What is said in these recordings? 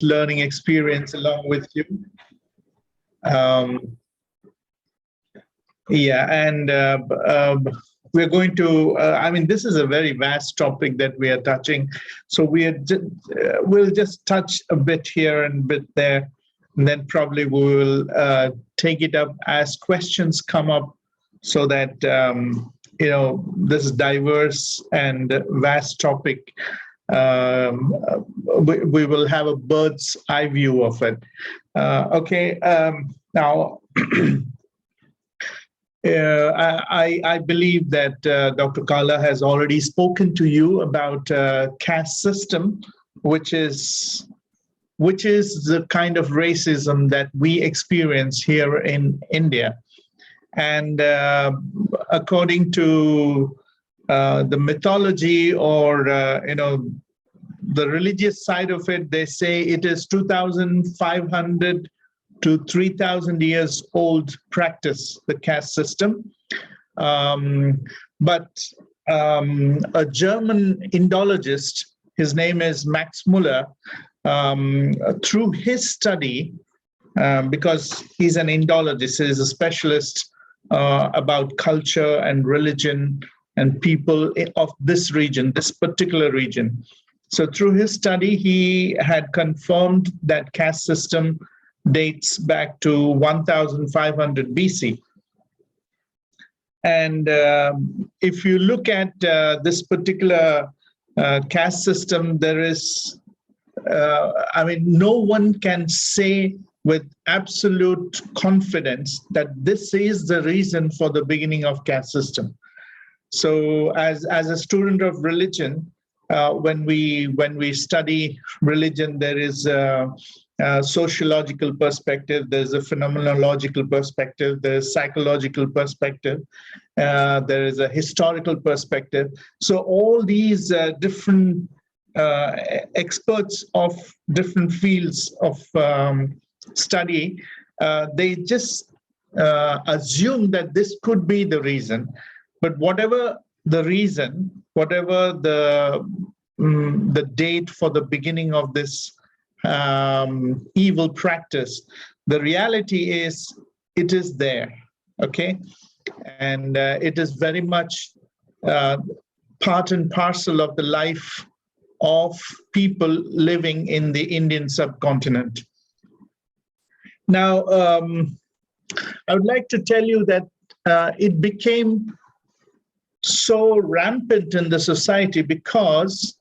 learning experience along with you. Yeah, and we're going to, I mean, this is a very vast topic that we are touching. So we'll just touch a bit here and a bit there, and then probably we will take it up as questions come up, so that, this diverse and vast topic, we will have a bird's eye view of it. Okay, now, I believe that Dr. Karla has already spoken to you about caste system, which is the kind of racism that we experience here in India. And according to the mythology, or the religious side of it, they say it is 2,500 to 3,000 years old practice, the caste system. But a German Indologist, his name is Max Muller, through his study, because he's an Indologist, he's a specialist about culture and religion and people of this region, this particular region. So through his study, he had confirmed that caste system dates back to 1500 BC. And if you look at this particular caste system, there is, no one can say with absolute confidence that this is the reason for the beginning of caste system. So as a student of religion, when we study religion, there is a sociological perspective, there's a phenomenological perspective, there's psychological perspective, there is a historical perspective. So all these different experts of different fields of study, they just assume that this could be the reason. But whatever the reason, whatever the date for the beginning of this evil practice, the reality is it is there, okay? And it is very much part and parcel of the life of people living in the Indian subcontinent. Now, I would like to tell you that it became so rampant in the society because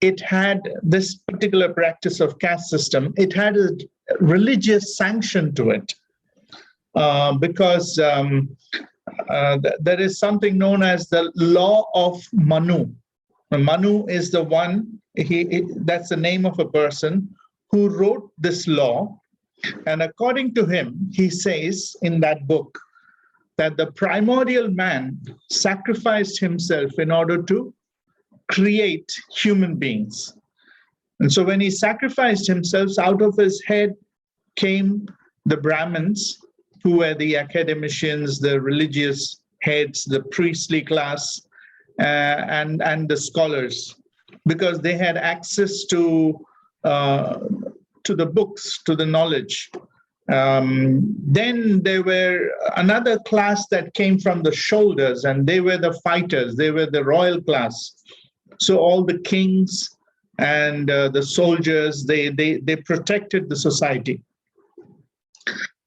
it had this particular practice of caste system. It had a religious sanction to it, because there is something known as the law of Manu. Manu is the one, that's the name of a person who wrote this law. And according to him, he says in that book that the primordial man sacrificed himself in order to create human beings. And so when he sacrificed himself, out of his head came the Brahmins, who were the academicians, the religious heads, the priestly class, and the scholars, because they had access to the books, to the knowledge. Then there were another class that came from the shoulders, and they were the fighters, they were the royal class. So all the kings and the soldiers, they protected the society.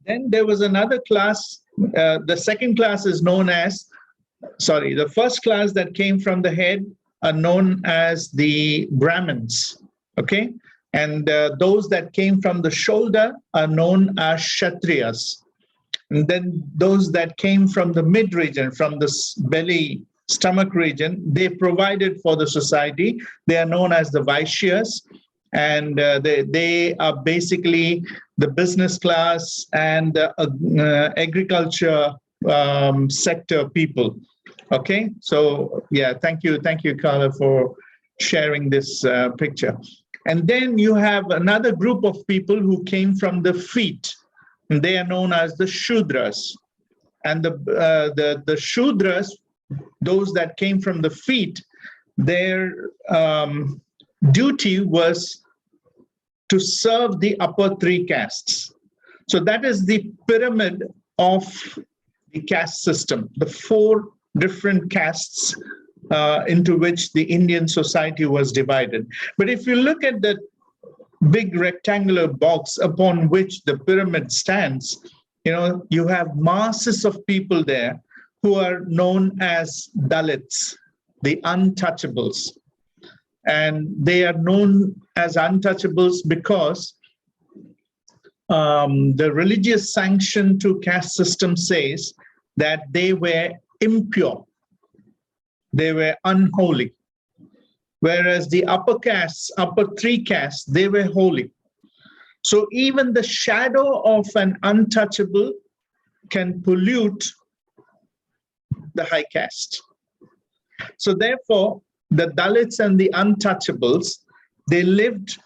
Then there was another class, the second class is known as, the first class that came from the head are known as the Brahmins, okay? And those that came from the shoulder are known as Kshatriyas. And then those that came from the mid region, from the belly, stomach region, they provided for the society. They are known as the Vaishyas. And they are basically the business class and agriculture sector people. Okay, so yeah, thank you, Karla, for sharing this picture. And then you have another group of people who came from the feet, and they are known as the Shudras. And the Shudras, those that came from the feet, their duty was to serve the upper three castes. So that is the pyramid of the caste system, the four different castes into which the Indian society was divided. But if you look at the big rectangular box upon which the pyramid stands, you have masses of people there who are known as Dalits, the untouchables. And they are known as untouchables because the religious sanction to caste system says that they were impure, they were unholy. Whereas the upper castes, upper three castes, they were holy. So even the shadow of an untouchable can pollute the high caste. So therefore, the Dalits and the untouchables, they lived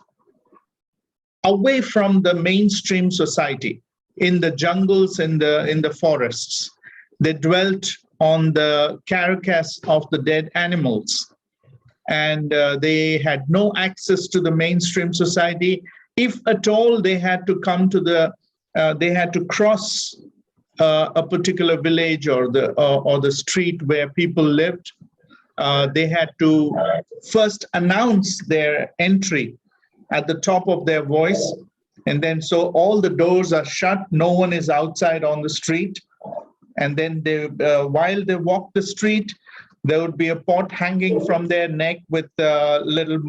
away from the mainstream society, in the jungles, in the forests. They dwelt on the carcass of the dead animals. And they had no access to the mainstream society. If at all, they had to come to they had to cross a particular village or the street where people lived. They had to first announce their entry at the top of their voice. And then so all the doors are shut. No one is outside on the street. And then while they walk the street, there would be a pot hanging from their neck with a little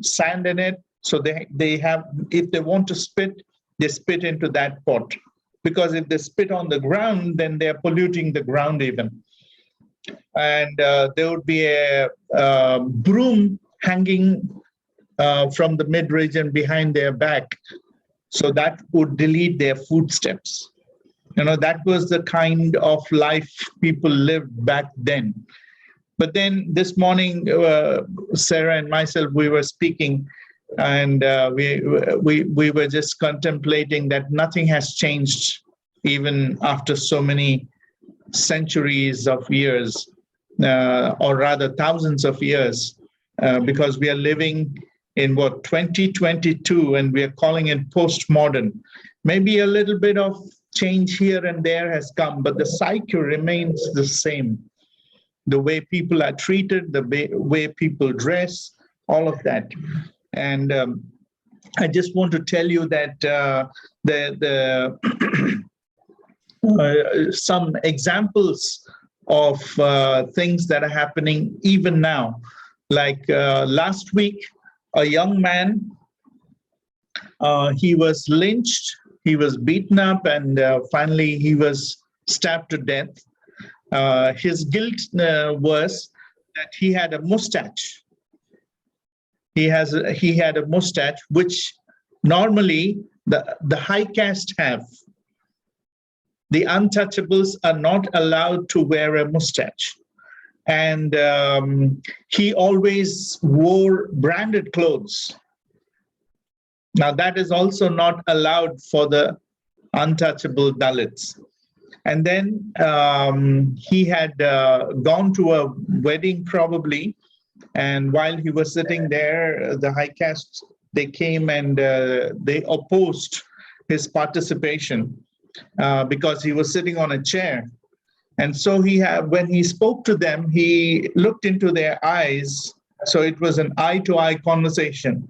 sand in it. So they have, if they want to spit, they spit into that pot. Because if they spit on the ground, then they're polluting the ground even. And there would be a broom hanging from the mid-region behind their back. So that would delete their footsteps. That was the kind of life people lived back then. But then this morning, Sarah and myself, we were speaking, and we were just contemplating that nothing has changed even after so many centuries of years, or rather thousands of years, because we are living in 2022, and we are calling it postmodern. Maybe a little bit of change here and there has come, but the psyche remains the same. The way people are treated, the way people dress, all of that. And I just want to tell you that some examples of things that are happening even now. Like last week, a young man, he was lynched. He was beaten up, and finally he was stabbed to death. His guilt was that he had a mustache. He had a mustache, which normally the high caste have. The untouchables are not allowed to wear a mustache. And he always wore branded clothes. Now, that is also not allowed for the untouchable Dalits. And then he had gone to a wedding probably, and while he was sitting there, the high caste, they came and they opposed his participation because he was sitting on a chair. And so when he spoke to them, he looked into their eyes. So it was an eye-to-eye conversation.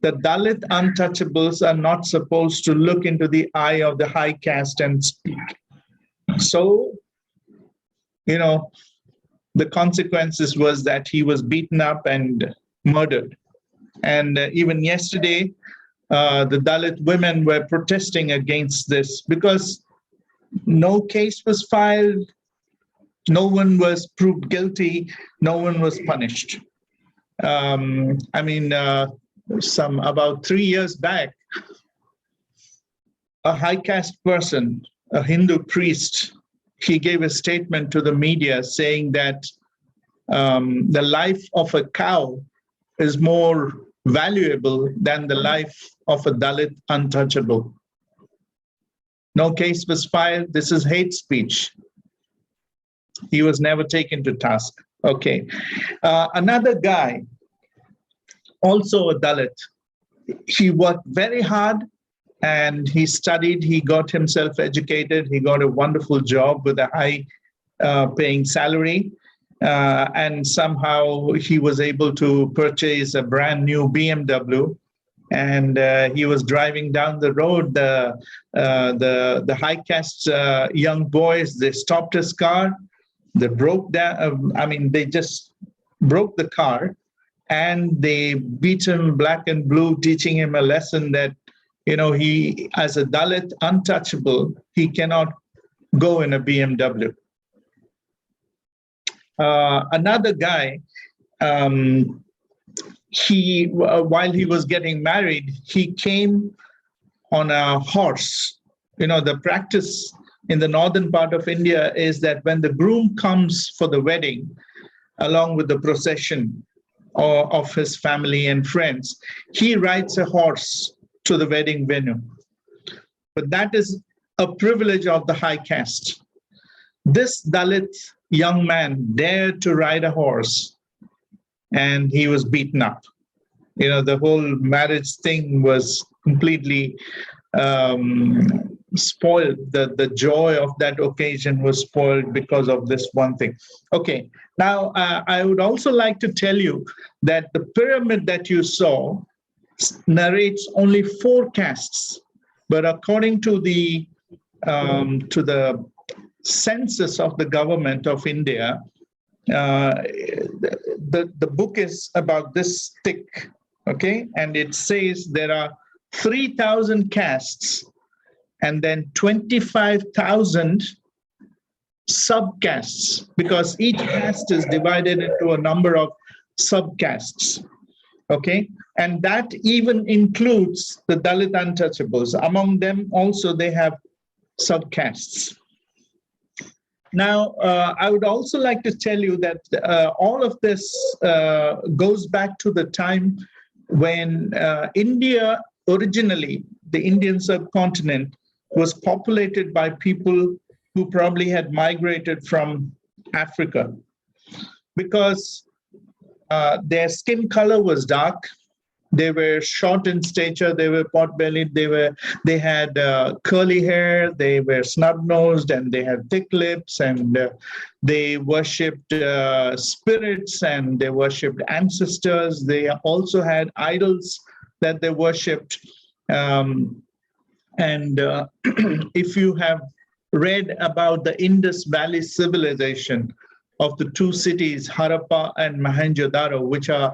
The Dalit untouchables are not supposed to look into the eye of the high caste and speak. So, the consequences was that he was beaten up and murdered. And even yesterday, the Dalit women were protesting against this because no case was filed, no one was proved guilty, no one was punished. About 3 years back, a high caste person, a Hindu priest, he gave a statement to the media saying that the life of a cow is more valuable than the life of a Dalit untouchable. No case was filed. This is hate speech. He was never taken to task. Okay. Another guy, also a Dalit, he worked very hard and he studied, he got himself educated, he got a wonderful job with a high paying salary. And somehow he was able to purchase a brand new BMW. And he was driving down the road. The high caste young boys, they stopped his car. They broke down. They just broke the car, and they beat him black and blue, teaching him a lesson that, he, as a Dalit, untouchable, he cannot go in a BMW. Another guy, while he was getting married, he came on a horse. The practice in the northern part of India is that when the groom comes for the wedding, along with the procession of his family and friends, he rides a horse to the wedding venue. But that is a privilege of the high caste. This Dalit young man dared to ride a horse, and he was beaten up. The whole marriage thing was completely spoiled. The joy of that occasion was spoiled because of this one thing. Okay, now I would also like to tell you that the pyramid that you saw narrates only 4 castes, but according to the census of the government of India, the book is about this thick, okay, and it says there are 3,000 castes and then 25,000 subcastes, because each caste is divided into a number of subcastes, okay, and that even includes the Dalit untouchables. Among them also they have subcastes. Now, I would also like to tell you that all of this goes back to the time when India, originally, the Indian subcontinent, was populated by people who probably had migrated from Africa, because their skin color was dark. They were short in stature. They were pot-bellied. They had curly hair. They were snub-nosed, and they had thick lips. And they worshipped spirits, and they worshipped ancestors. They also had idols that they worshipped. If you have read about the Indus Valley civilization of the 2 cities, Harappa and Mohenjo-daro, which are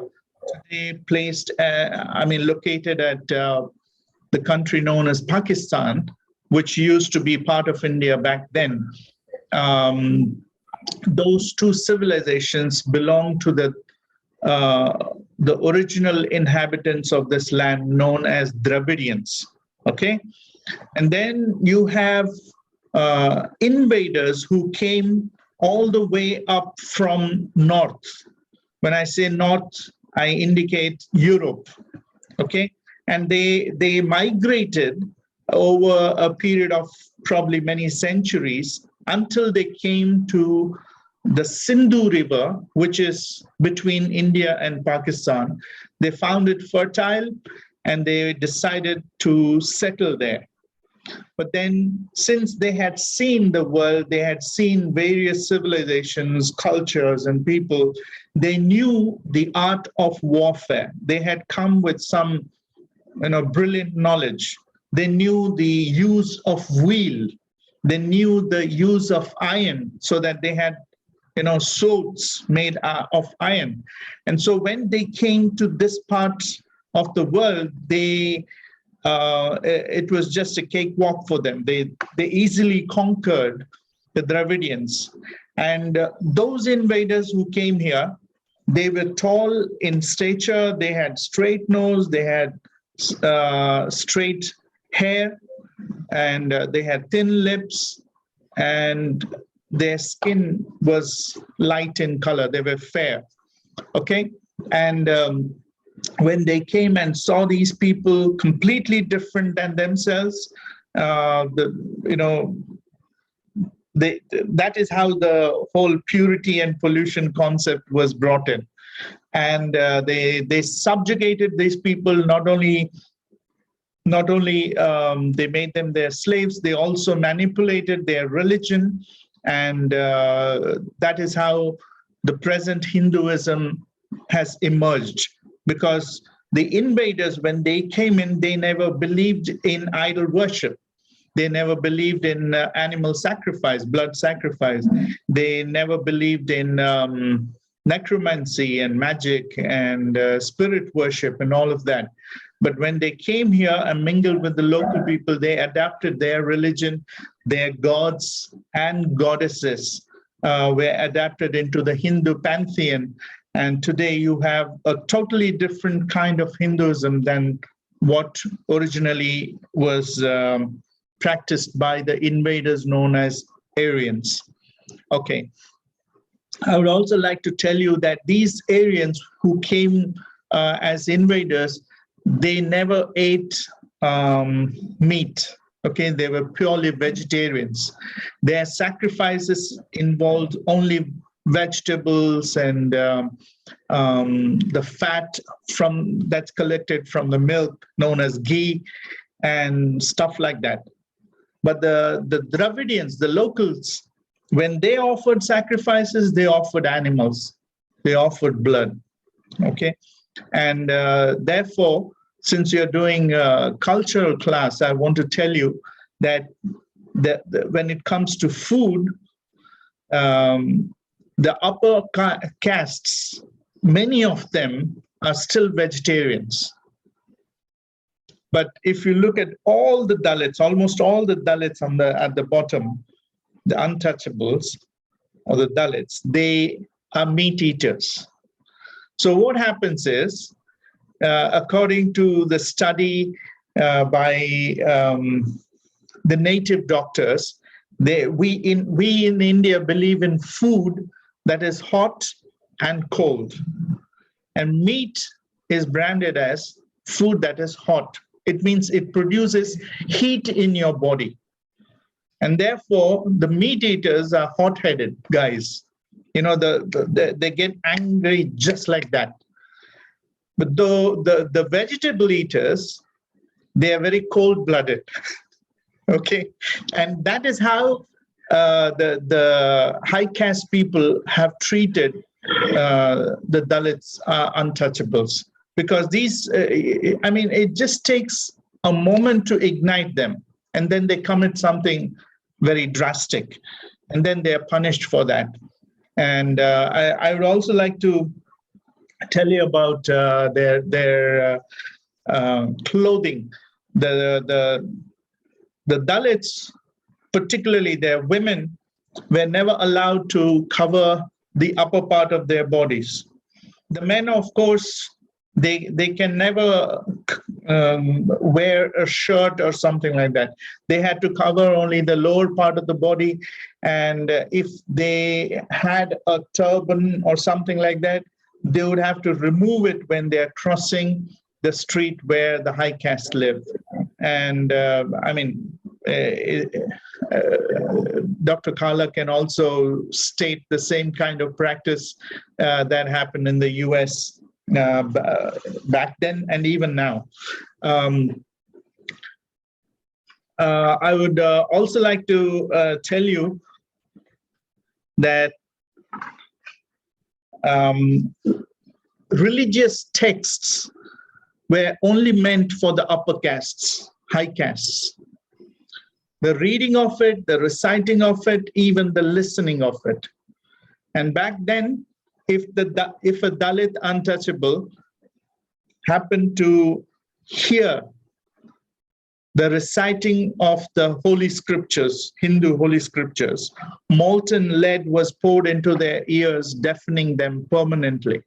today placed, located at the country known as Pakistan, which used to be part of India back then. Those 2 civilizations belong to the original inhabitants of this land, known as Dravidians. Okay, and then you have invaders who came all the way up from north. When I say north, I indicate Europe, okay? And they migrated over a period of probably many centuries until they came to the Sindhu River, which is between India and Pakistan. They found it fertile, and they decided to settle there. But then, since they had seen the world, they had seen various civilizations, cultures, and people, they knew the art of warfare. They had come with some, brilliant knowledge. They knew the use of wheel. They knew the use of iron, so that they had, swords made of iron. And so when they came to this part of the world, it was just a cakewalk for them. They easily conquered the Dravidians. And those invaders who came here, they were tall in stature, they had straight nose, they had straight hair, and they had thin lips, and their skin was light in color. They were fair, okay? And when they came and saw these people completely different than themselves, that is how the whole purity and pollution concept was brought in. and they subjugated these people. Not only they made them their slaves, they also manipulated their religion, and that is how the present Hinduism has emerged. Because the invaders, when they came in, they never believed in idol worship. They never believed in animal sacrifice, blood sacrifice. They never believed in necromancy and magic and spirit worship and all of that. But when they came here and mingled with the local people, they adapted their religion, their gods and goddesses were adapted into the Hindu pantheon. And today you have a totally different kind of Hinduism than what originally was practiced by the invaders known as Aryans. Okay. I would also like to tell you that these Aryans who came as invaders, they never ate meat. Okay, they were purely vegetarians. Their sacrifices involved only vegetables and the fat that's collected from the milk, known as ghee, and stuff like that. But the Dravidians, the locals, when they offered sacrifices, they offered animals, they offered blood. Okay, and therefore, since you're doing a cultural class, I want to tell you that when it comes to food, the upper castes, many of them are still vegetarians. But if you look at all the Dalits, almost all the Dalits at the bottom, the untouchables or the Dalits, they are meat eaters. So what happens is, according to the study by the native doctors, we in India believe in food that is hot and cold, and meat is branded as food that is hot. It means it produces heat in your body, and therefore the meat eaters are hot-headed guys. You know, they get angry just like that. But though the vegetable eaters, they are very cold-blooded. Okay, and that is how the high caste people have treated the Dalits, untouchables, because these, I mean, it just takes a moment to ignite them, and then they commit something very drastic, and then they are punished for that. And I would also like to tell you about their clothing. The Dalits, particularly their women, were never allowed to cover the upper part of their bodies. The men, of course, they can never wear a shirt or something like that. They had to cover only the lower part of the body, and if they had a turban or something like that, they would have to remove it when they're crossing the street where the high caste live. And I mean, Dr. Karla can also state the same kind of practice that happened in the US back then and even now. I would also like to tell you that religious texts were only meant for the upper castes, high castes. The reading of it, the reciting of it, even the listening of it. And back then, if a Dalit untouchable happened to hear the reciting of the holy scriptures, Hindu holy scriptures, molten lead was poured into their ears, deafening them permanently.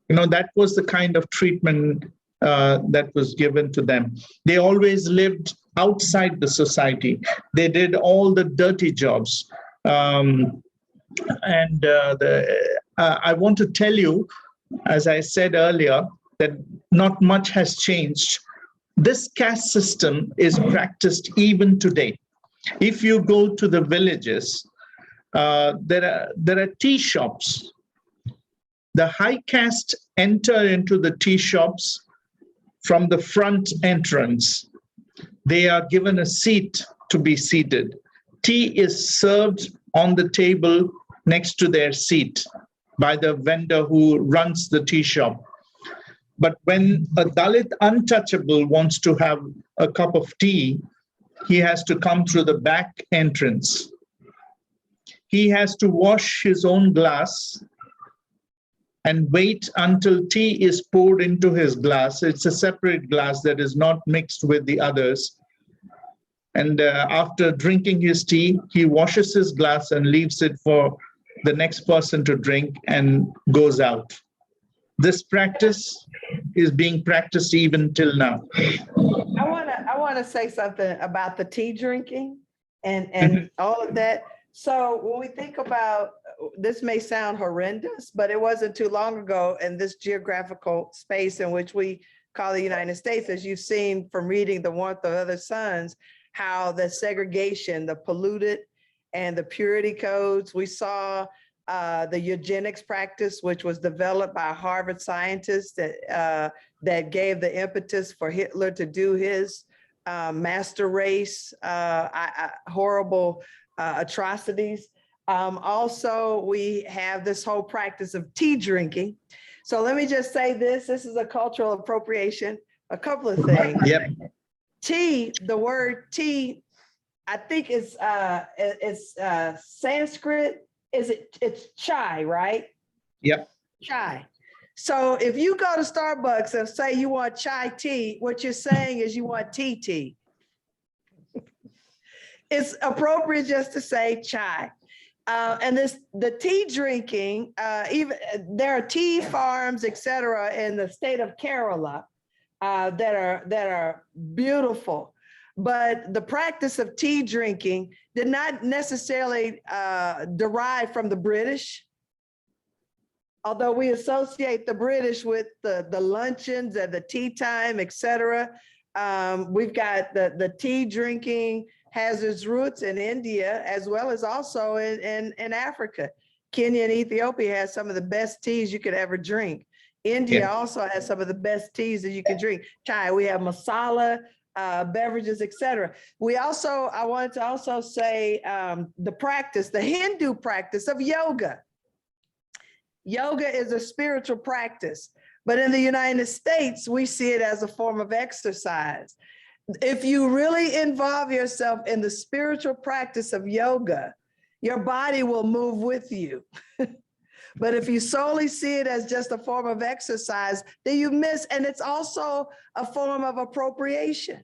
You know, that was the kind of treatment that was given to them. They always lived outside the society. They did all the dirty jobs. I want to tell you, as I said earlier, that not much has changed. This caste system is practiced even today. If you go to the villages, there are tea shops The high caste enter into the tea shops from the front entrance. They are given a seat to be seated. Tea is served on the table next to their seat by the vendor who runs the tea shop. But when a Dalit untouchable wants to have a cup of tea, he has to come through the back entrance. He has to wash his own glass and wait until tea is poured into his glass. It's a separate glass that is not mixed with the others. And after drinking his tea, he washes his glass and leaves it for the next person to drink and goes out. This practice is being practiced even till now. I want to say something about the tea drinking and all of that. So when we think about, this may sound horrendous, but it wasn't too long ago in this geographical space in which we call the United States, as you've seen from reading The Warmth of Other Suns, how the segregation, the polluted and the purity codes, we saw the eugenics practice, which was developed by Harvard scientists that gave the impetus for Hitler to do his master race, horrible atrocities. Also, we have this whole practice of tea drinking. So let me just say this is a cultural appropriation, a couple of things. Yep. Tea, the word tea, I think it's Sanskrit. It's chai, right? Yep. Chai. So if you go to Starbucks and say you want chai tea, what you're saying is you want tea. It's appropriate just to say chai. And the tea drinking, even there are tea farms, et cetera, in the state of Kerala that are beautiful. But the practice of tea drinking did not necessarily derive from the British, although we associate the British with the luncheons and the tea time, et cetera. We've got the tea drinking has its roots in India, as well as also in Africa. Kenya and Ethiopia has some of the best teas you could ever drink. India also has some of the best teas that you can drink. Chai, we have masala, beverages, et cetera. I wanted to also say the Hindu practice of yoga. Yoga is a spiritual practice, but in the United States, we see it as a form of exercise. If you really involve yourself in the spiritual practice of yoga, your body will move with you. But if you solely see it as just a form of exercise, then you miss, and it's also a form of appropriation.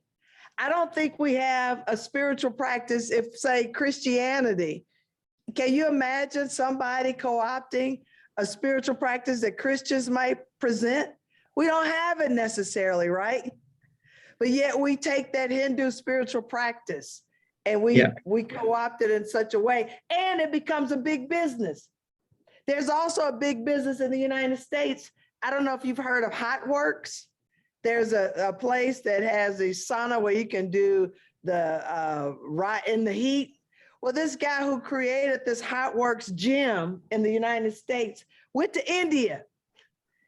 I don't think we have a spiritual practice if, say, Christianity. Can you imagine somebody co-opting a spiritual practice that Christians might present? We don't have it necessarily, right? But yet we take that Hindu spiritual practice and we co-opt it in such a way, and it becomes a big business. There's also a big business in the United States. I don't know if you've heard of Hot Works. There's a place that has a sauna where you can do the right in the heat. Well, this guy who created this Hot Works gym in the United States went to India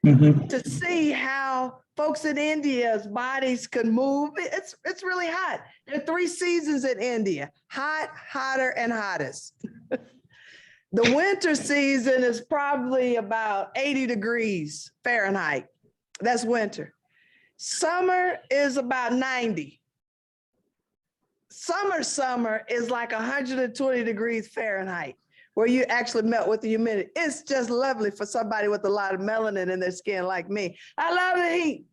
to see how folks in India's bodies could move. It's really hot. There are 3 seasons in India: hot, hotter, and hottest. The winter season is probably about 80 degrees Fahrenheit. That's winter. Summer is about 90. Summer is like 120 degrees Fahrenheit, where you actually melt with the humidity. It's just lovely for somebody with a lot of melanin in their skin like me. I love the heat.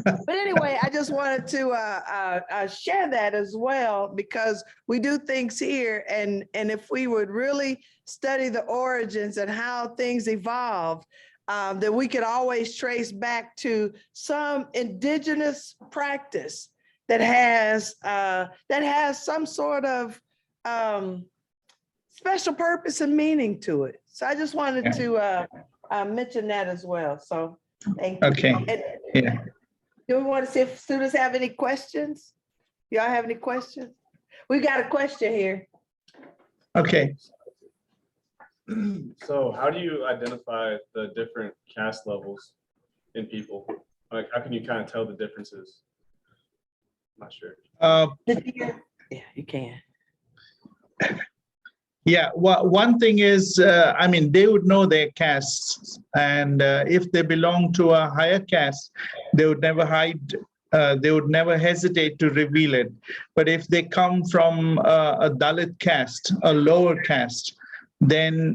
But anyway, I just wanted to share that as well, because we do things here, and if we would really study the origins and how things evolved, that we could always trace back to some indigenous practice that has some sort of special purpose and meaning to it. So I just wanted to mention that as well. So thank you. Okay. Do we want to see if students have any questions? Y'all have any questions? We got a question here. Okay. So how do you identify the different caste levels in people? Like, how can you kind of tell the differences? I'm not sure. Yeah, you can. Yeah, one thing is, I mean, they would know their castes, and if they belong to a higher caste, they would never hide, they would never hesitate to reveal it. But if they come from a Dalit caste, a lower caste, then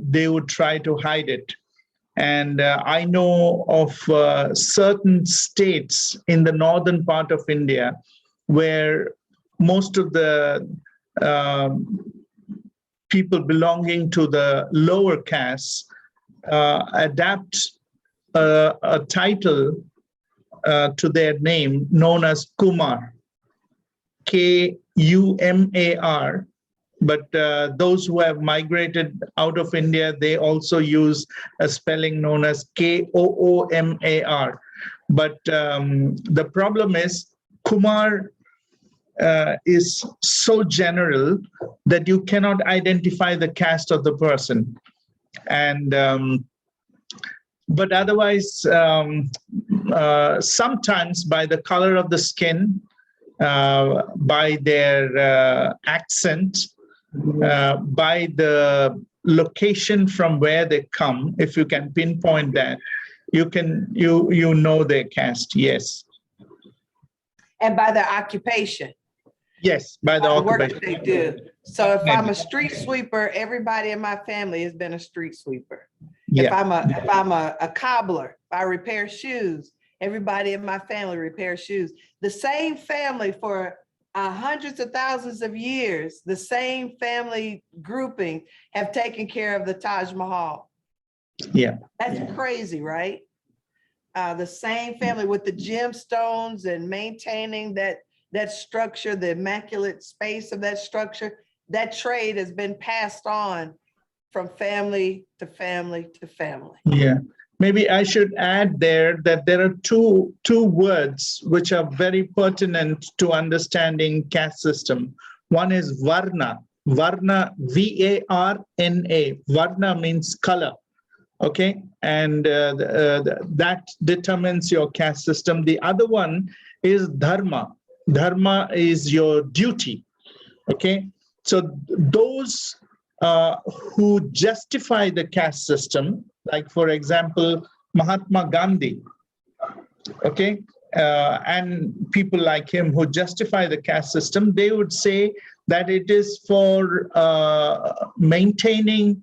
they would try to hide it. And I know of certain states in the northern part of India where most of the people belonging to the lower castes adapt a title to their name known as Kumar, Kumar. But those who have migrated out of India, they also use a spelling known as Koomar. But the problem is Kumar is so general that you cannot identify the caste of the person. And but otherwise, sometimes by the color of the skin, by their accent, by the location from where they come, if you can pinpoint that, you know their caste. Yes. And by their occupation. Yes, by the work occupation. that they do. So if I'm a street sweeper, everybody in my family has been a street sweeper. Yeah. If I'm a cobbler, I repair shoes. Everybody in my family repairs shoes. The same family for hundreds of thousands of years, the same family grouping have taken care of the Taj Mahal. Yeah. That's crazy, right? The same family with the gemstones and maintaining that structure, the immaculate space of that structure, that trade has been passed on from family to family to family. Yeah. Maybe I should add there that there are two words which are very pertinent to understanding caste system. One is Varna. Varna, V-A-R-N-A. Varna means color. Okay, and that determines your caste system. The other one is Dharma. Dharma is your duty. Okay, so those who justify the caste system, like for example, Mahatma Gandhi, okay, and people like him who justify the caste system, they would say that it is for maintaining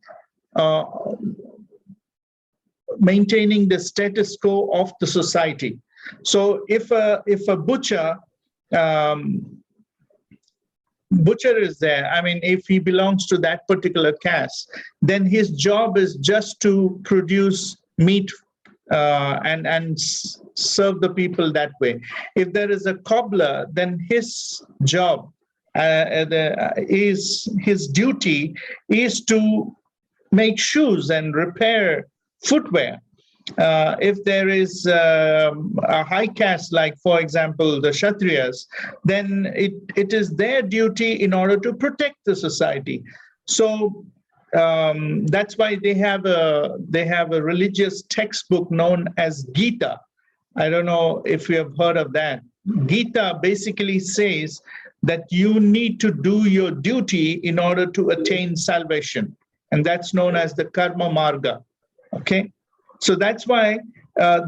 the status quo of the society. So if a butcher is there, I mean, if he belongs to that particular caste, then his job is just to produce meat and serve the people that way. If there is a cobbler, then his job his duty is to make shoes and repair footwear. If there is a high caste, like for example the Kshatriyas, then it is their duty in order to protect the society. So that's why they have a religious textbook known as Gita. I don't know if you have heard of that. Gita basically says that you need to do your duty in order to attain salvation, and that's known as the karma marga. Okay, so that's why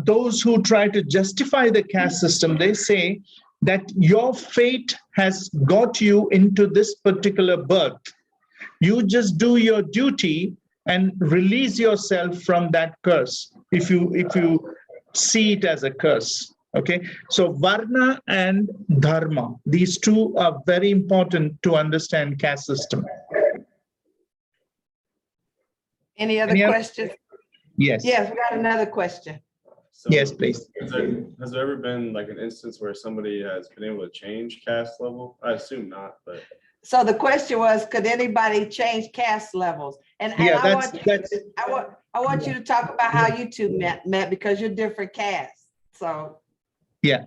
those who try to justify the caste system, they say that your fate has got you into this particular birth. You just do your duty and release yourself from that curse, if you see it as a curse. Okay, so Varna and Dharma, these two are very important to understand caste system. Any other questions? Yes. Yes, we got another question. So Yes, please. Has there ever been like an instance where somebody has been able to change caste level? I assume not, but. So the question was, could anybody change caste levels? And Yeah, I want you to talk about how you two met because you're different castes. So. Yeah,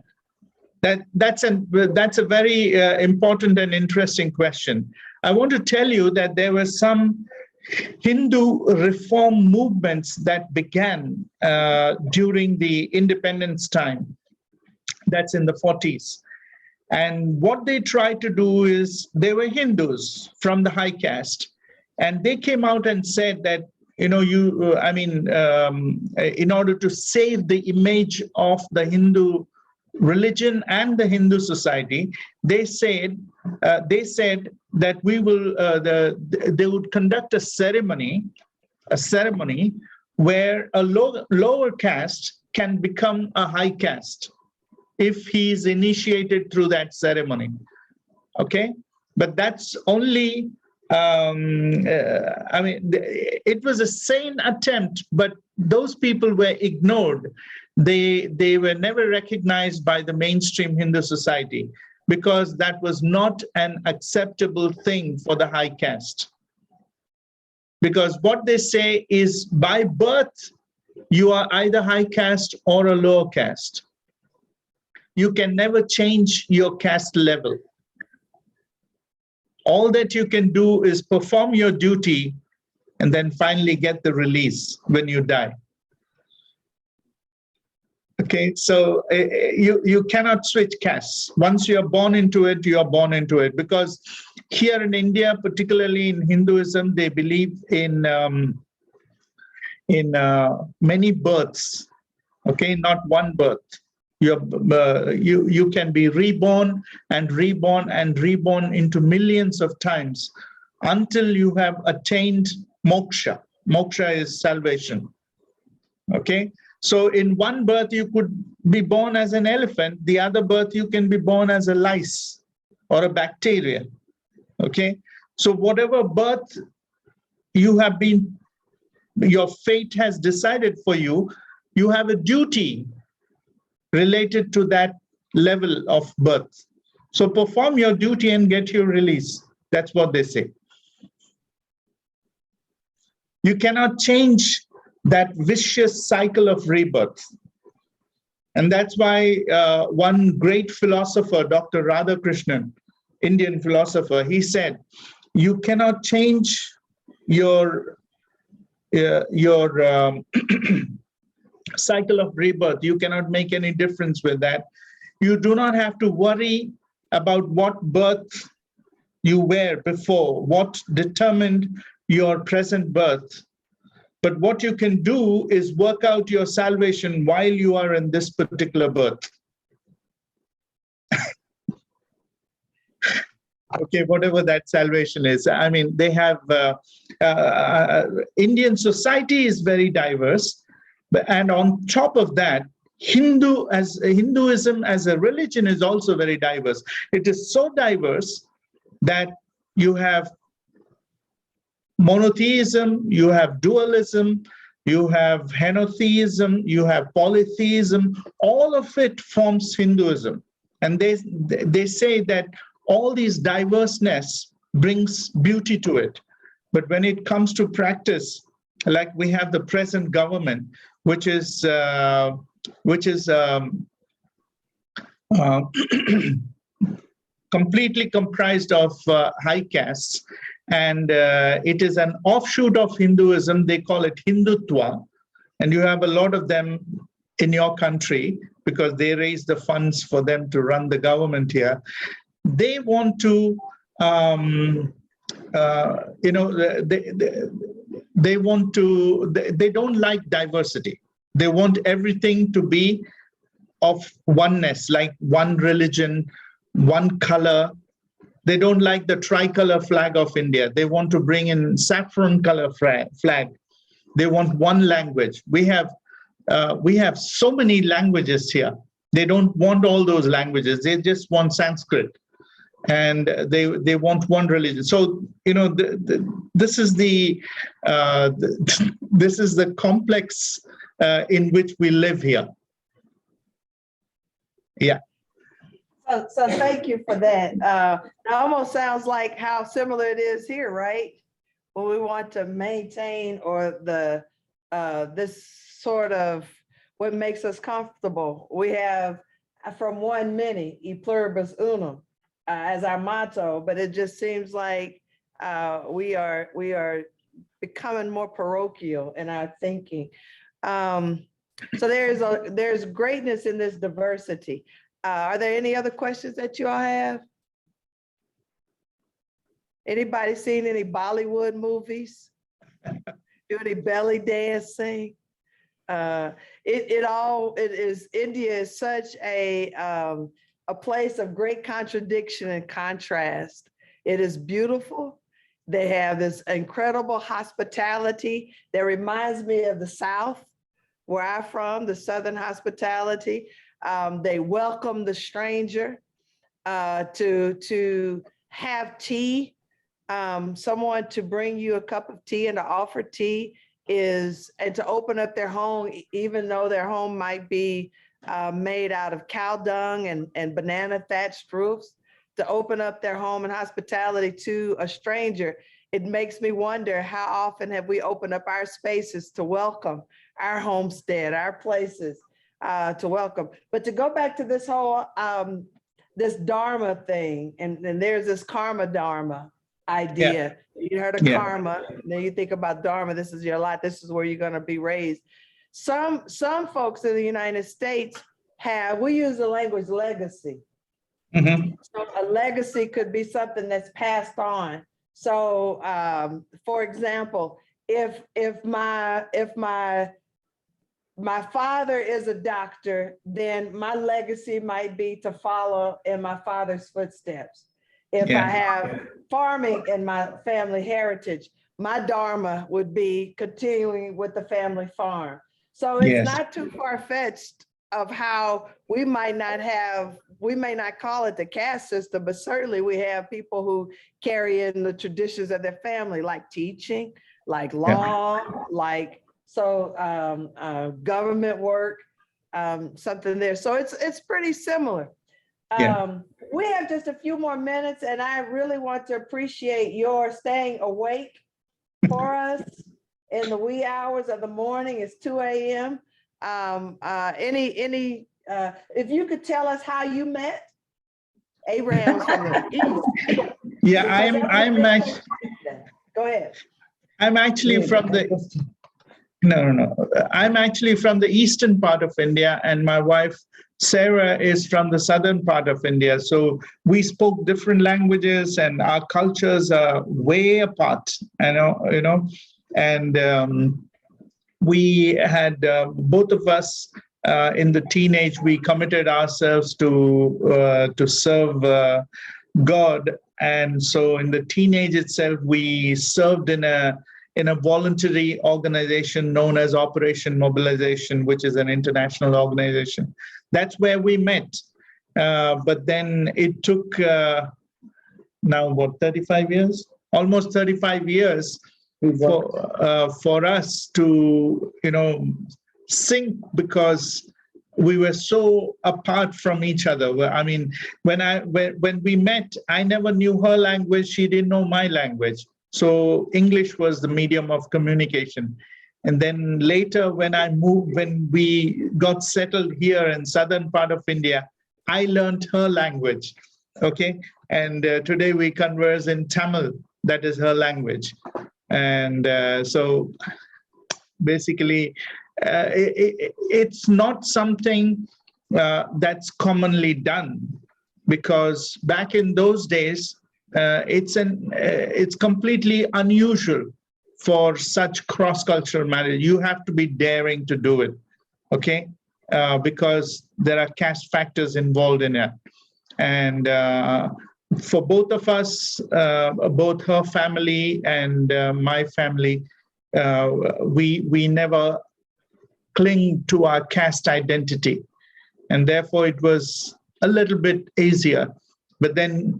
that's a very important and interesting question. I want to tell you that there were some Hindu reform movements that began during the independence time. That's in the 40s. And what they tried to do is, they were Hindus from the high caste, and they came out and said that, in order to save the image of the Hindu religion and the Hindu society, they said that they would conduct a ceremony where a lower caste can become a high caste if he is initiated through that ceremony. Okay, but that's only. It was a sane attempt, but those people were ignored. They were never recognized by the mainstream Hindu society because that was not an acceptable thing for the high caste. Because what they say is, by birth, you are either high caste or a lower caste. You can never change your caste level. All that you can do is perform your duty and then finally get the release when you die. Okay, so you cannot switch castes. Once you are born into it, you are born into it. Because here in India, particularly in Hinduism, they believe in many births. Okay, not one birth. You can be reborn and reborn and reborn into millions of times until you have attained moksha. Moksha is salvation. Okay, so in one birth you could be born as an elephant, the other birth you can be born as a lice or a bacteria. Okay, so whatever birth you have been, your fate has decided for you, you have a duty related to that level of birth. So perform your duty and get your release. That's what they say. You cannot change that vicious cycle of rebirth. And that's why one great philosopher, Dr. Radhakrishnan, Indian philosopher, he said, you cannot change your cycle of rebirth. You cannot make any difference with that. You do not have to worry about what birth you were before, what determined your present birth. But what you can do is work out your salvation while you are in this particular birth. Okay, whatever that salvation is. I mean, they have, Indian society is very diverse. And on top of that, Hinduism as a religion is also very diverse. It is so diverse that you have monotheism, you have dualism, you have henotheism, you have polytheism. All of it forms Hinduism. And they say that all these diverseness brings beauty to it. But when it comes to practice, like we have the present government, which is completely comprised of high castes, and it is an offshoot of Hinduism. They call it Hindutva, and you have a lot of them in your country because they raise the funds for them to run the government here. They want to, they don't like diversity. They want everything to be of oneness, like one religion, one color. They don't like the tricolor flag of India. They want to bring in saffron color flag. They want one language. We have so many languages here. They don't want all those languages. They just want Sanskrit. And they want one religion. So this is the complex in which we live here. Yeah. So thank you for that. It almost sounds like how similar it is here, right? When we want to maintain or this sort of what makes us comfortable. We have from one many, e pluribus unum, as our motto, but it just seems like we are becoming more parochial in our thinking. So there's greatness in this diversity. Are there any other questions that you all have? Anybody seen any Bollywood movies? Do any belly dancing? India is such a place of great contradiction and contrast. It is beautiful. They have this incredible hospitality that reminds me of the South, where I'm from, the Southern hospitality. They welcome the stranger to have tea. Someone to bring you a cup of tea and to offer tea and to open up their home, even though their home might be made out of cow dung and banana thatched roofs, to open up their home and hospitality to a stranger. It makes me wonder, how often have we opened up our spaces to welcome our homestead, our places to welcome? But to go back to this whole, this Dharma thing, and there's this karma Dharma idea. Yeah. You heard of karma, then you think about Dharma, this is your lot, this is where you're gonna be raised. Some folks in the United States we use the language legacy. Mm-hmm. So a legacy could be something that's passed on. So for example, if my father is a doctor, then my legacy might be to follow in my father's footsteps. If I have farming in my family heritage, my Dharma would be continuing with the family farm. So it's not too far-fetched of how we may not call it the caste system, but certainly we have people who carry in the traditions of their family, like teaching, like law, government work, something there. So it's pretty similar. We have just a few more minutes, and I really want to appreciate your staying awake for us in the wee hours of the morning. It's 2 a.m. If you could tell us how you met. Abraham's from the East. Yeah, I'm actually, go ahead. I'm actually from the, no. I'm actually from the eastern part of India, and my wife, Sarah, is from the southern part of India. So we spoke different languages, and our cultures are way apart, you know, and we had both of us in the teenage, we committed ourselves to serve God. And so in the teenage itself, we served in a voluntary organization known as Operation Mobilization, which is an international organization. That's where we met. But then it took now, what, 35 years? Almost 35 years for us to, you know, sync, because we were so apart from each other. I mean, when we met, I never knew her language. She didn't know my language. So English was the medium of communication. And then later when we got settled here in southern part of India, I learned her language, okay? And today we converse in Tamil, that is her language. And so basically, it's not something that's commonly done, because back in those days, it's completely unusual for such cross-cultural marriage. You have to be daring to do it, okay? Because there are caste factors involved in it. And for both of us, both her family and my family, we never cling to our caste identity. And therefore it was a little bit easier. But then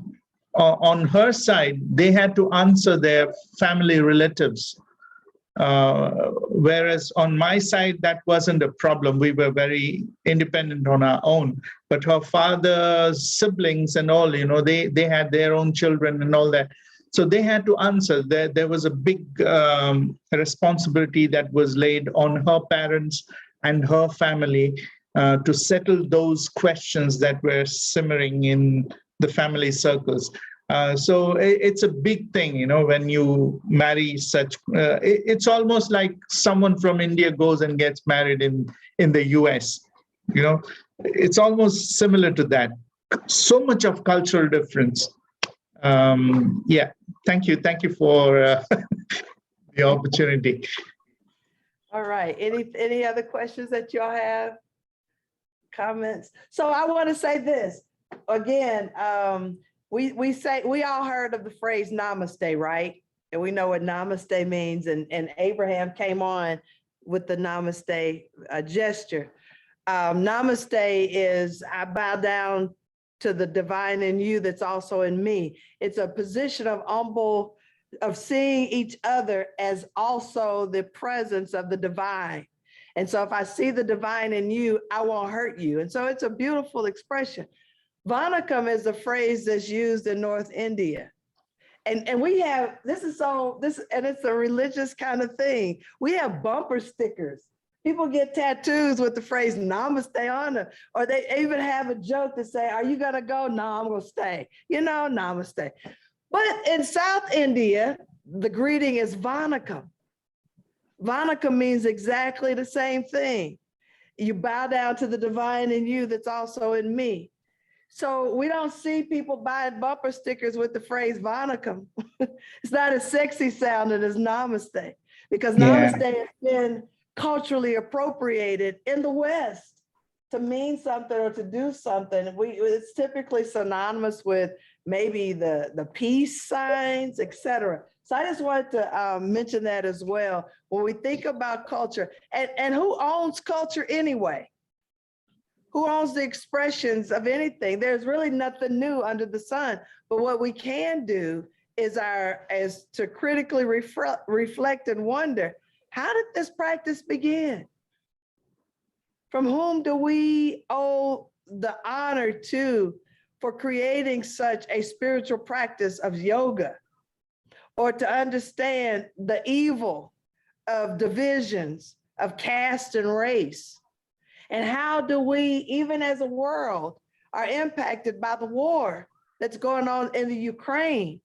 on her side, they had to answer their family relatives. Whereas on my side, that wasn't a problem. We were very independent on our own. But her father's siblings and all, you know, they had their own children and all that. So they had to answer. There was a big responsibility that was laid on her parents and her family to settle those questions that were simmering in the family circles. So it's a big thing, when you marry such. It's almost like someone from India goes and gets married in the US. It's almost similar to that. So much of cultural difference. Yeah, thank you for the opportunity. All right. Any other questions that y'all have? Comments? So I want to say this again. We all heard of the phrase namaste, right? And we know what namaste means. And Abraham came on with the namaste gesture. Namaste is I bow down to the divine in you that's also in me. It's a position of humble, of seeing each other as also the presence of the divine. And so if I see the divine in you, I won't hurt you. And so it's a beautiful expression. Vanakam is a phrase that's used in North India. And we have, and it's a religious kind of thing. We have bumper stickers. People get tattoos with the phrase namaste on them, or they even have a joke to say, are you gonna go? No, I'm gonna stay, namaste. But in South India, the greeting is Vanakam. Vanakam means exactly the same thing. You bow down to the divine in you that's also in me. So we don't see people buying bumper stickers with the phrase Vanakam. It's not as sexy sounding as namaste, because namaste has been culturally appropriated in the West to mean something or to do something. It's typically synonymous with maybe the peace signs, etc. So I just wanted to mention that as well. When we think about culture, and who owns culture anyway? Who owns the expressions of anything? There's really nothing new under the sun. But what we can do is to critically reflect and wonder, how did this practice begin? From whom do we owe the honor to for creating such a spiritual practice of yoga, or to understand the evil of divisions of caste and race? And how do we, even as a world, are impacted by the war that's going on in the Ukraine?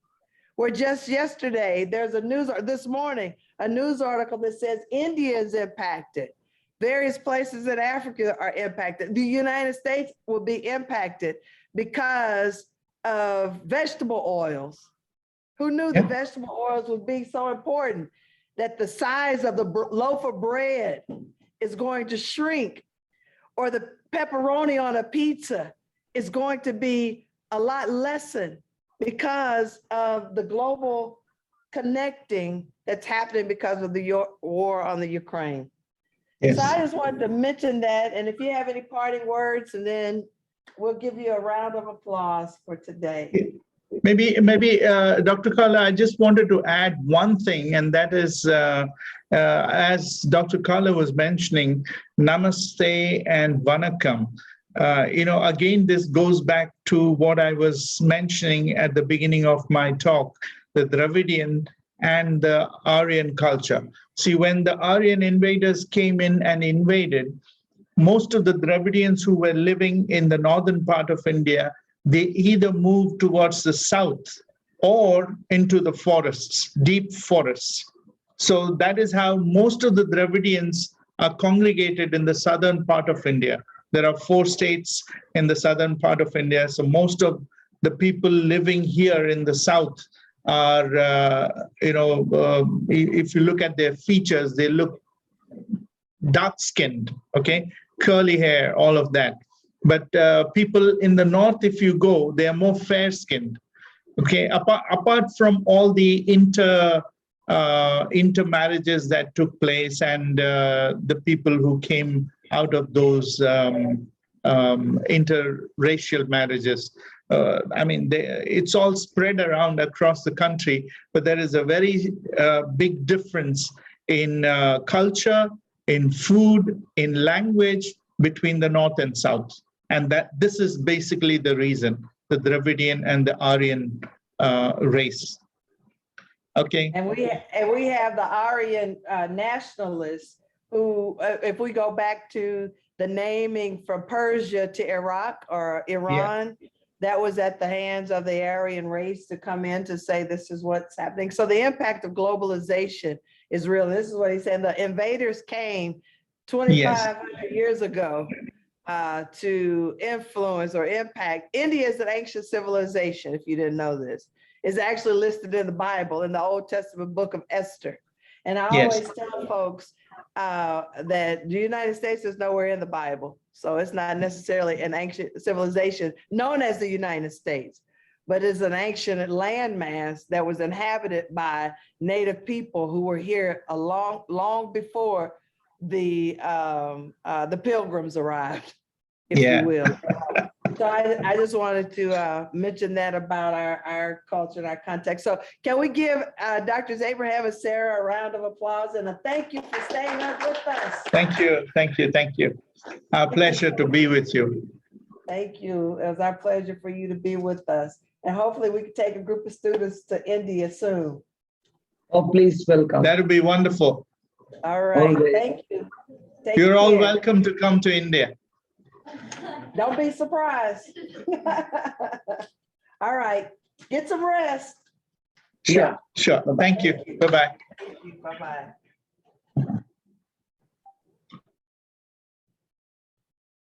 Where just yesterday, this morning, a news article that says India is impacted. Various places in Africa are impacted. The United States will be impacted because of vegetable oils. Who knew that vegetable oils would be so important, that the size of the loaf of bread is going to shrink, or the pepperoni on a pizza is going to be a lot lessened because of the global connecting that's happening because of the war on the Ukraine. Yes. So I just wanted to mention that. And if you have any parting words, and then we'll give you a round of applause for today. Maybe, Dr. Karla, I just wanted to add one thing, and that is, as Dr. Karla was mentioning, Namaste and Vanakam. Again, this goes back to what I was mentioning at the beginning of my talk, the Dravidian and the Aryan culture. See, when the Aryan invaders came in and invaded, most of the Dravidians who were living in the northern part of India, they either moved towards the south or into the forests, deep forests. So that is how most of the Dravidians are congregated in the southern part of India. There are 4 states in the southern part of India. So most of the people living here in the south are, if you look at their features, they look dark-skinned, okay? Curly hair, all of that. But people in the north, if you go, they are more fair-skinned. Okay, apart from all the intermarriages that took place, and the people who came out of those interracial marriages, it's all spread around across the country. But there is a very big difference in culture, in food, in language between the north and south. And this is basically the reason, the Dravidian and the Aryan race. Okay. And we have the Aryan nationalists who, if we go back to the naming from Persia to Iraq or Iran, that was at the hands of the Aryan race to come in to say this is what's happening. So the impact of globalization is real. This is what he's saying. The invaders came 2,500 years ago to influence or impact. India is an ancient civilization, if you didn't know this. It's actually listed in the Bible, in the Old Testament book of Esther. And I Yes. always tell folks that the United States is nowhere in the Bible. So it's not necessarily an ancient civilization known as the United States, but it's an ancient landmass that was inhabited by native people who were here long before the pilgrims arrived, if Yeah. you will. So I just wanted to mention that about our culture and our context. So can we give Drs. Abraham and Sarah a round of applause and a thank you for staying up with us. Thank you. Thank you. Thank you. Our pleasure to be with you. Thank you. It was our pleasure for you to be with us. And hopefully we can take a group of students to India soon. Oh, please welcome. That would be wonderful. All right. Always. Thank you. Take You're all care. welcome to come to India. Don't be surprised. All right. Get some rest. Sure. Sure. Thank you. Bye-bye. Thank you. Bye-bye.